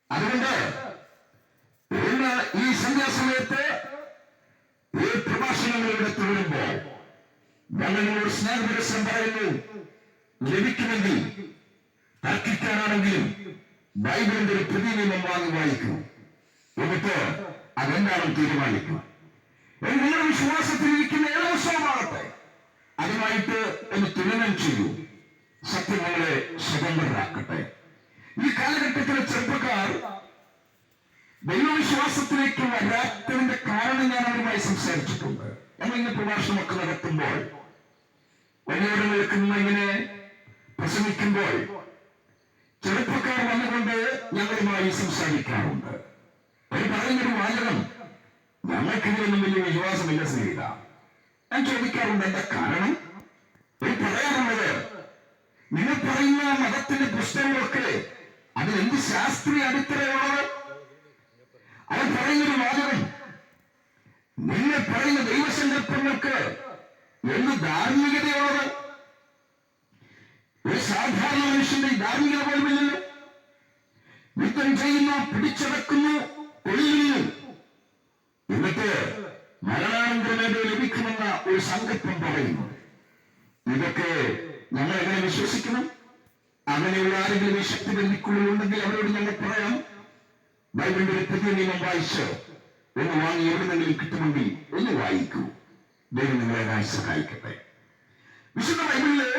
അതുകൊണ്ട് ഇന്ന് ഈ സന്ധ്യാസമയത്ത് ഈ പ്രഭാഷണങ്ങളിലൂടെ തുടരുമ്പോൾ ഞങ്ങൾ നിങ്ങളോട് സ്നേഹപരസ്യം പറയുന്നു, ലഭിക്കുമെങ്കിൽ തർക്കിക്കാനാണെങ്കിലും ബൈബിളിന്റെ ഒരു പുതിയ നിയമം വാങ്ങി വായിക്കും, എന്നിട്ട് അതെന്താണെന്ന് തീരുമാനിക്കും. നിങ്ങളുടെ വിശ്വാസത്തിൽ ഇരിക്കുന്ന ഏത് വിഷയമാകട്ടെ അതുമായിട്ട് ഒന്ന് തുലനം ചെയ്യൂ. സത്യം നിങ്ങളെ സ്വതന്ത്രരാക്കട്ടെ. ഈ കാലഘട്ടത്തിലെ ചെറുപ്പക്കാർ ദൈവവിശ്വാസത്തിലേക്ക് വരാത്തതിന്റെ കാരണം ഞാൻ അവരുമായി സംസാരിച്ചിട്ടുണ്ട്. നമ്മൾ ഇങ്ങനെ പ്രഭാഷണമൊക്കെ നടത്തുമ്പോൾ വലിയവരിലേക്ക് നിന്ന് ഇങ്ങനെ പ്രസംഗിക്കുമ്പോൾ ചെറുപ്പക്കാർ വന്നുകൊണ്ട് ഞങ്ങളുമായി സംസാരിക്കാറുണ്ട്. അവർ പറയുന്നൊരു വാചകം, ഞങ്ങൾക്കിതിലൊന്നും വലിയ വിശ്വാസമില്ല സ്നേഹിത. ഞാൻ ചോദിക്കാറുണ്ട്, എന്താ കാരണം? അവർ പറയാറുള്ളത്, നിങ്ങൾ പറയുന്ന മതത്തിന്റെ പുസ്തകങ്ങളൊക്കെ അതിലെന്ത് ശാസ്ത്രീയ അടിത്തറയുള്ളത്? അവർ പറയുന്നൊരു വാചകം, നിങ്ങൾ പറയുന്ന ദൈവസങ്കല്പങ്ങൾക്ക് എന്ത് ധാർമ്മികതയുള്ളത്? ഒരു സാധാരണ മനുഷ്യന്റെ ധാർമ്മികത പോലുമില്ലല്ലോ. യുദ്ധം ചെയ്യുന്നു, പിടിച്ചടക്കുന്നു, കൊല്ലുന്നു, എന്നിട്ട് മരണാനന്തരമേത് ലഭിക്കുമെന്ന ഒരു സങ്കല്പം പറയുന്നു. ഇതൊക്കെ ഞങ്ങൾ എങ്ങനെ വിശ്വസിക്കണം? അങ്ങനെയുള്ള ആരെങ്കിലും ഈ ശക്തി ബന്ധിക്കുള്ളിലുണ്ടെങ്കിൽ അവരോട് ഞങ്ങൾ പറയാം, ബൈബിളിന്റെ ഒരു പുതിയ നിയമം വായിച്ച് ഒന്ന് വാങ്ങി എവിടെന്നെങ്കിലും കിട്ടുമെങ്കിൽ ഒന്ന് വായിക്കൂ. ദൈവം നിങ്ങളെ സഹായിക്കട്ടെ. വിശുദ്ധ ബൈബിളില്